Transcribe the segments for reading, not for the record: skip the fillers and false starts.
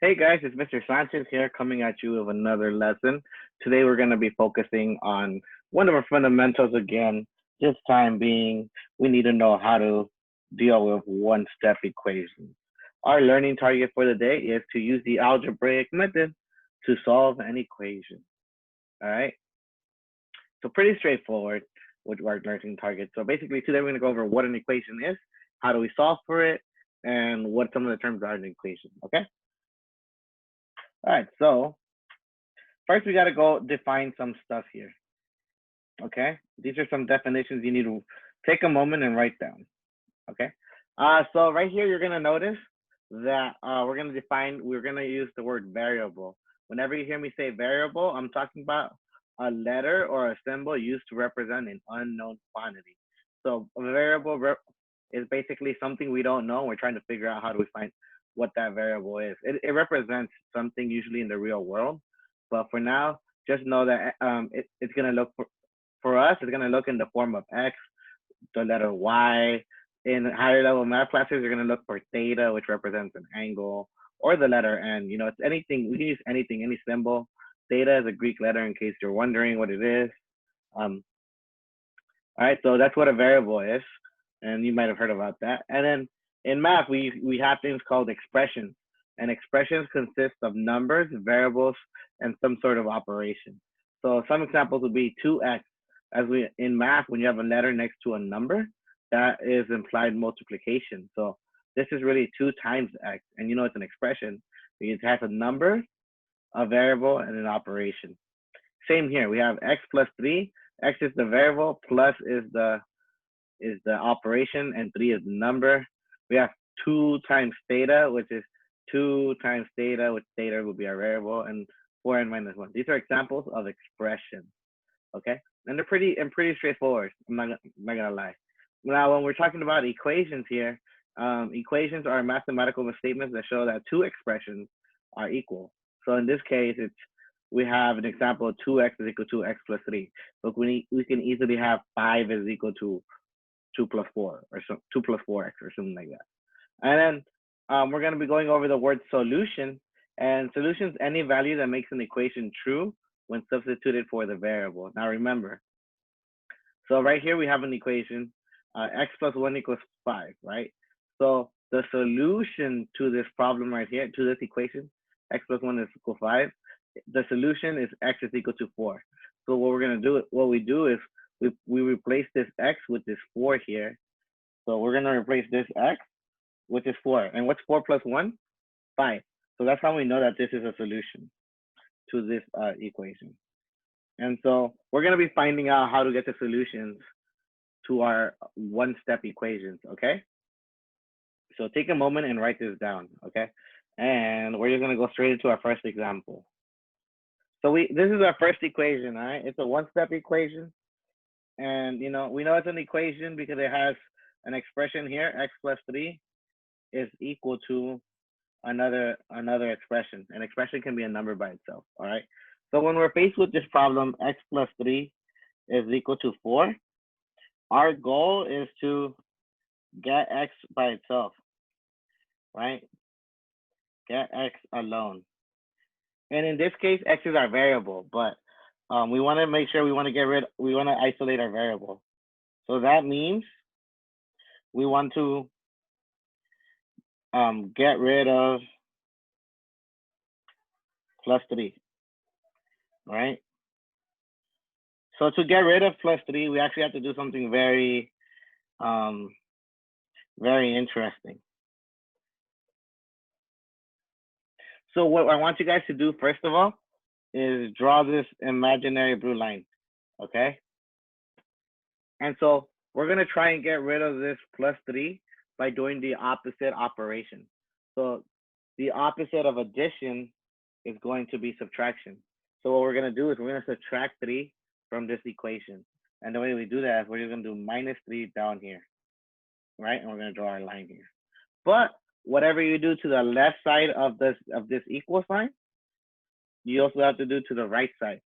Hey guys, it's Mr. Sanchez here coming at you with another lesson. Today we're going to be focusing on one of our fundamentals again. This time being, we need to know how to deal with one-step equations. Our learning target for the day is to use the algebraic method to solve an equation. All right, so pretty straightforward with our learning target. So basically today we're going to go over what an equation is, how do we solve for it, and what some of the terms are in the equation, okay? All right, so first we got to go define some stuff here. Okay, these are some definitions you need to take a moment and write down. Okay, so right here you're gonna notice that we're gonna use the word variable. Whenever you hear me say variable, I'm talking about a letter or a symbol used to represent an unknown quantity. So a variable is basically something we don't know. We're trying to figure out how do we find what that variable is. It represents something usually in the real world, but for now, just know that it's gonna look for us. It's gonna look in the form of x, the letter y. In higher level math classes, you're gonna look for theta, which represents an angle, or the letter n. You know, it's anything. We can use anything, any symbol. Theta is a Greek letter, in case you're wondering what it is. All right, so that's what a variable is, and you might have heard about that. And then in math, we have things called expressions, and expressions consist of numbers, variables, and some sort of operation. So some examples would be 2x. In math, when you have a letter next to a number, that is implied multiplication. So this is really 2 times x, and you know it's an expression. It has a number, a variable, and an operation. Same here. We have x plus 3. X is the variable, plus is the operation, and 3 is the number. We have 2 times theta, which is 2 times theta, which theta will be our variable, and 4n minus 1. These are examples of expressions, okay? And they're pretty straightforward. I'm not gonna lie. Now, when we're talking about equations here, equations are mathematical statements that show that 2 expressions are equal. So in this case, we have an example of 2x is equal to x plus 3. Look, we can easily have 5 is equal to 2 plus 4, or 2 plus 4x, or something like that. And then we're going to be going over the word solution. And solution is any value that makes an equation true when substituted for the variable. Now remember, so right here we have an equation, x plus 1 equals 5, right? So the solution to this problem right here, to this equation, x plus 1 is equal to 5, the solution is x is equal to 4. So what we do is we replace this x with this 4 here. So we're going to replace this x with this 4. And what's 4 plus 1? 5. So that's how we know that this is a solution to this equation. And so we're going to be finding out how to get the solutions to our one-step equations, okay? So take a moment and write this down, okay? And we're just going to go straight into our first example. So this is our first equation, all right? It's a one-step equation. And, you know, we know it's an equation because it has an expression here, x plus 3 is equal to another expression. An expression can be a number by itself, all right? So when we're faced with this problem, x plus 3 is equal to 4, our goal is to get x by itself, right? Get x alone. And in this case, x is our variable, but we want to make sure we want to isolate our variable. So that means we want to get rid of plus 3, right? So to get rid of plus 3, we actually have to do something very, very interesting. So what I want you guys to do, first of all, is draw this imaginary blue line, okay? And so we're going to try and get rid of this plus 3 by doing the opposite operation. So the opposite of addition is going to be subtraction. So what we're going to do is we're going to subtract 3 from this equation. And the way we do that is we're just going to do minus 3 down here, right? And we're going to draw our line here. But whatever you do to the left side of this equal sign, you also have to do to the right side.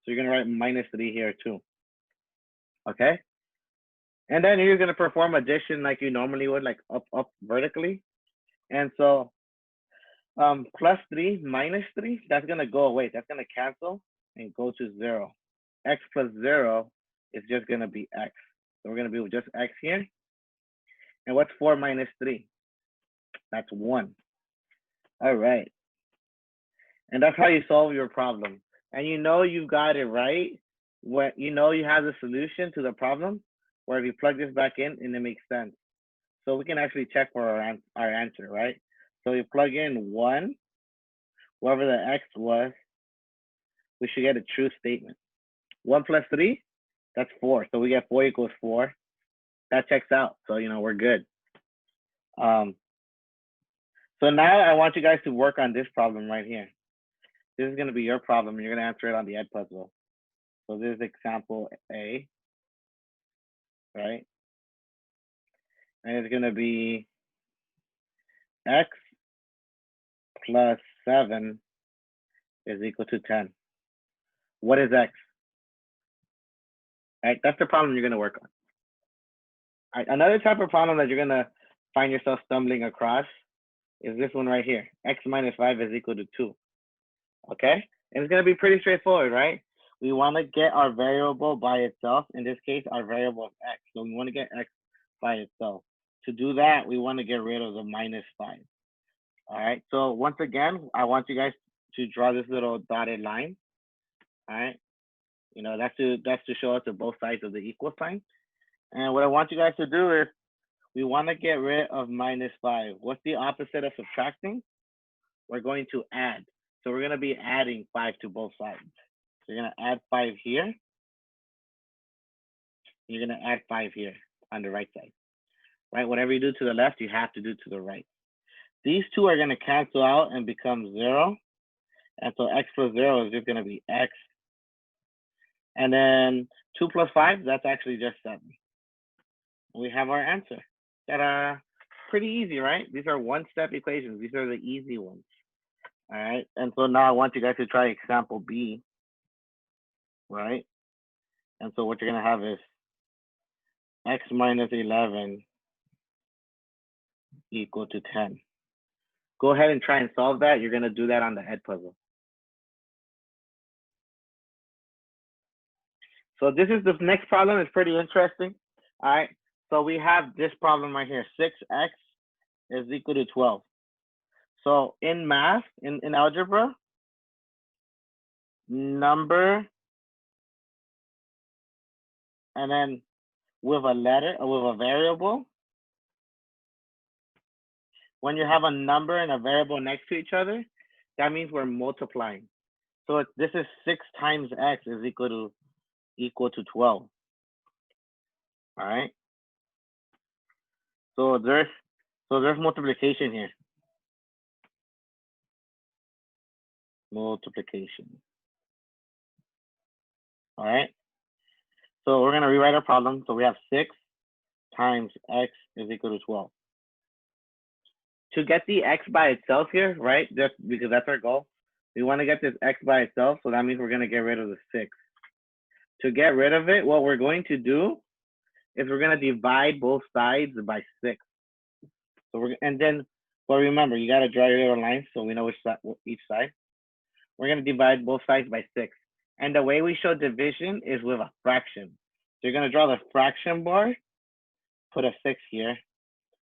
So you're going to write minus 3 here too. Okay? And then you're going to perform addition like you normally would, like up vertically. And so Plus 3 minus 3, that's going to go away. That's going to cancel and go to 0. X plus 0 is just going to be x. So we're going to be with just x here. And what's 4 minus 3? That's 1. All right. And that's how you solve your problem. And you know you got it right when you know you have the solution to the problem, where if you plug this back in and it makes sense. So we can actually check for our answer, right? So you plug in 1, whatever the x was, we should get a true statement. 1 plus 3, that's 4. So we get 4 equals 4. That checks out. So, we're good. So now I want you guys to work on this problem right here. This is going to be your problem. You're going to answer it on the Ed puzzle. So this is example A, right? And it's going to be x plus 7 is equal to 10. What is x? Right? That's the problem you're going to work on. Right, another type of problem that you're going to find yourself stumbling across is this one right here. X minus 5 is equal to 2. Okay? And it's going to be pretty straightforward, right? We want to get our variable by itself. In this case, our variable is x. So we want to get x by itself. To do that, we want to get rid of the minus 5. All right. So once again, I want you guys to draw this little dotted line. All right. That's to show us to both sides of the equal sign. And what I want you guys to do is we want to get rid of minus 5. What's the opposite of subtracting? We're going to add. So we're going to be adding 5 to both sides. So you're going to add 5 here. You're going to add 5 here on the right side. Right? Whatever you do to the left, you have to do to the right. These two are going to cancel out and become 0. And so x plus 0 is just going to be x. And then 2 plus 5, that's actually just 7. We have our answer. Ta-da! Pretty easy, right? These are one-step equations. These are the easy ones. All right. And so now I want you guys to try example B. Right? And so what you're going to have is x minus 11 equal to 10. Go ahead and try and solve that. You're going to do that on the head puzzle. So this is the next problem. It's pretty interesting. All right. So we have this problem right here. 6x is equal to 12. So in math, in algebra, number, and then with a letter, or with a variable, when you have a number and a variable next to each other, that means we're multiplying. So this is 6 times x is equal to 12. All right. So there's multiplication here. Multiplication. All right. So we're going to rewrite our problem. So we have 6 times x is equal to 12. To get the x by itself here, right, just because that's our goal, we want to get this x by itself. So that means we're going to get rid of the 6. To get rid of it, what we're going to do is we're going to divide both sides by 6. So but remember, you got to draw your little lines so we know each side. We're going to divide both sides by 6. And the way we show division is with a fraction. So you're going to draw the fraction bar, put a 6 here.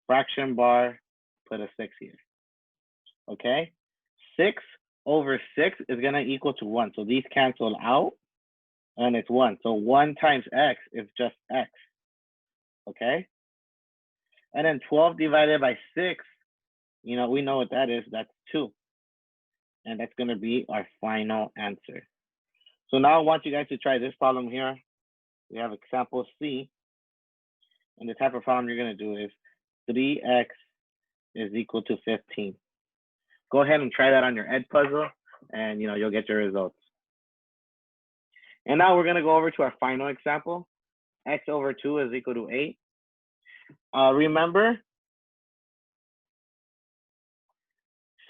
Fraction bar, put a 6 here. Okay? 6 over 6 is going to equal to 1. So these cancel out, and it's 1. So 1 times x is just x. Okay? And then 12 divided by 6, we know what that is. That's 2. And that's going to be our final answer. So now I want you guys to try this problem here. We have example C. And the type of problem you're going to do is 3x is equal to 15. Go ahead and try that on your Ed puzzle, and you'll get your results. And now we're going to go over to our final example. X over 2 is equal to 8. Remember,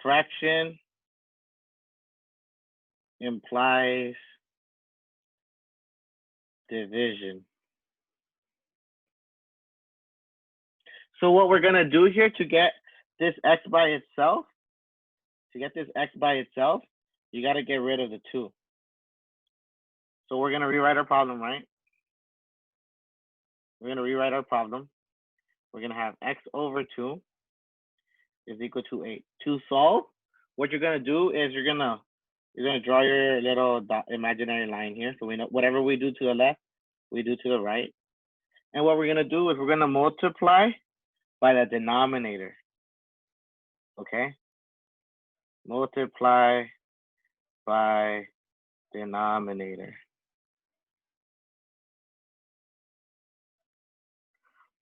fraction implies division. So what we're going to do here to get this x by itself To get this x by itself, you got to get rid of the 2. So we're going to rewrite our problem, right? We're going to rewrite our problem. We're going to have x over 2 is equal to 8. To solve, what you're going to do is you're going to draw your little imaginary line here. So we know whatever we do to the left, we do to the right. And what we're going to do is we're going to multiply by the denominator. Okay? Multiply by denominator.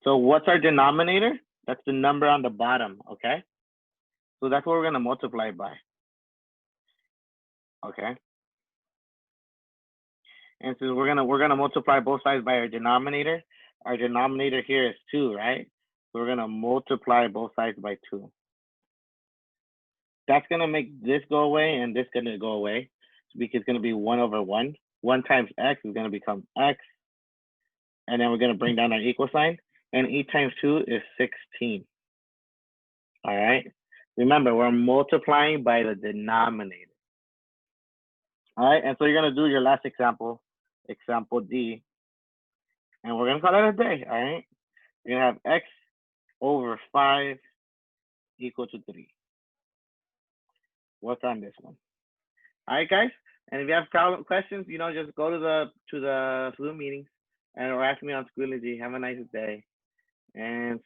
So what's our denominator? That's the number on the bottom, okay? So that's what we're going to multiply by. Okay? And so we're gonna multiply both sides by our denominator. Our denominator here is 2, right? So we're gonna multiply both sides by 2. That's gonna make this go away and this gonna go away because it's gonna be 1 over 1. 1 times x is gonna become x. And then we're gonna bring down our equal sign. And 8 times 2 is 16. All right. Remember, we're multiplying by the denominator. All right. And so you're gonna do your last example, example D. And we're gonna call it a day. All right. You're gonna have x over 5 equal to 3. What's on this one? All right, guys. And if you have questions, just go to the Zoom meetings and or ask me on Schoology. Have a nice day. And